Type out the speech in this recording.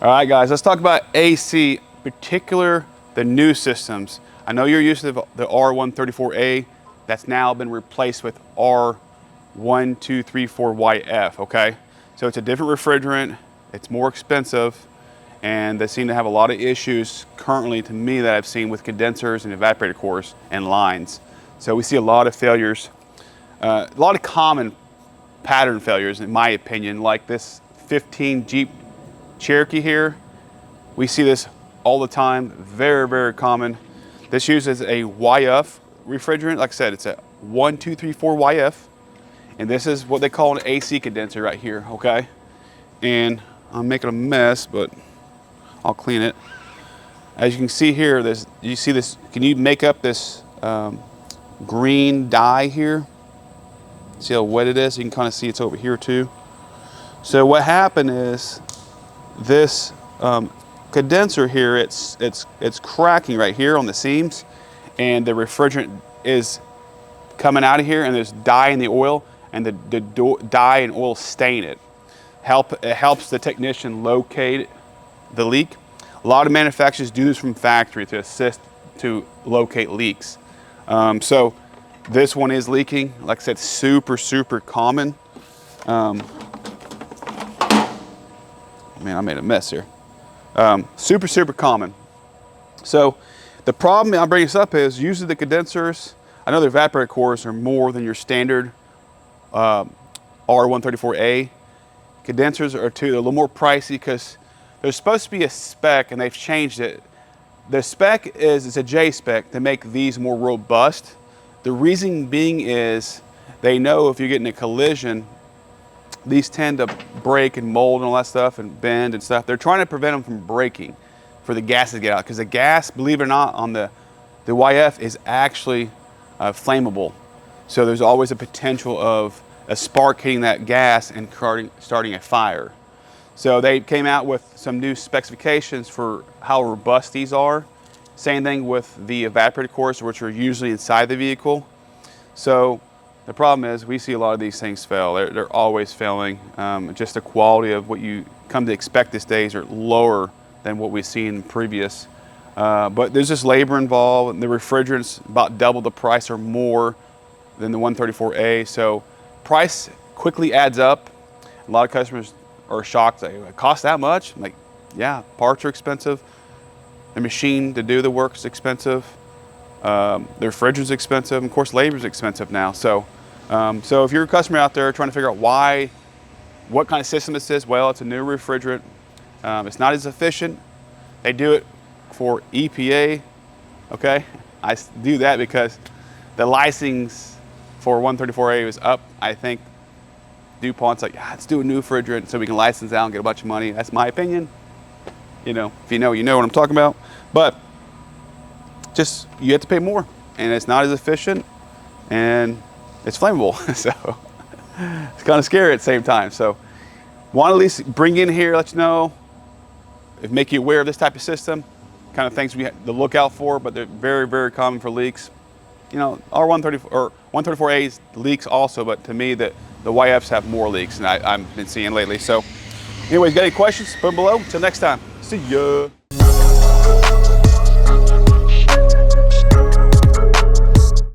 All right, guys, let's talk about AC, particular the new systems. I know you're used to the R134A. That's now been replaced with R1234YF, okay? So it's a different refrigerant, it's more expensive, and they seem to have a lot of issues currently, to me, that I've seen with condensers and evaporator cores and lines. So we see a lot of failures, a lot of common pattern failures, in my opinion, like this 15 Jeep Cherokee here. We see this all the time, very, very common. This uses a YF refrigerant. Like I said, it's a 1234YF, and this is what they call an AC condenser right here, okay? And I'm making a mess, but I'll clean it. As you can see here, you see this, can you make up this green dye here? See how wet it is? You can kind of see it's over here too. So what happened is this condenser here, it's cracking right here on the seams, and the refrigerant is coming out of here, and there's dye in the oil, and the dye and oil stain it. It helps the technician locate the leak. A lot of manufacturers do this from factory to assist to locate leaks. So this one is leaking. Like I said, super, super common. Man, I made a mess here. Super, super common. So the problem I'm bringing this up is usually the condensers, I know the evaporator cores are more than your standard R134A. Condensers are too, they're a little more pricey because there's supposed to be a spec, and they've changed it. The spec is, it's a J spec to make these more robust. The reason being is they know if you get in a collision, these tend to break and mold and all that stuff and bend and stuff. They're trying to prevent them from breaking for the gases to get out, because the gas, believe it or not, on the YF is actually flammable. So there's always a potential of a spark hitting that gas and starting a fire. So they came out with some new specifications for how robust these are. Same thing with the evaporator cores, which are usually inside the vehicle. So the problem is we see a lot of these things fail. They're always failing. Just the quality of what you come to expect these days are lower than what we've seen in previous. But there's just labor involved, and the refrigerants about double the price or more than the 134A. So price quickly adds up. A lot of customers are shocked, like, it costs that much? I'm like, yeah, parts are expensive. The machine to do the work is expensive. The refrigerant's expensive. And of course, labor is expensive now. So, so if you're a customer out there trying to figure out what kind of system this is, well, it's a new refrigerant. It's not as efficient. They do it for EPA, okay? I do that because the license for 134A was up. I think DuPont's like, let's do a new refrigerant so we can license out and get a bunch of money. That's my opinion. You know, if you know what I'm talking about. But just, you have to pay more, and it's not as efficient, and it's flammable. So it's kind of scary at the same time. So want to at least bring in here, let you know, make you aware of this type of system, kind of things we have to look out for, but they're very, very common for leaks. You know, R134 or 134A's leaks also, but to me, the YFs have more leaks than I've been seeing lately. So anyways, got any questions? Put them below. Until next time, see ya.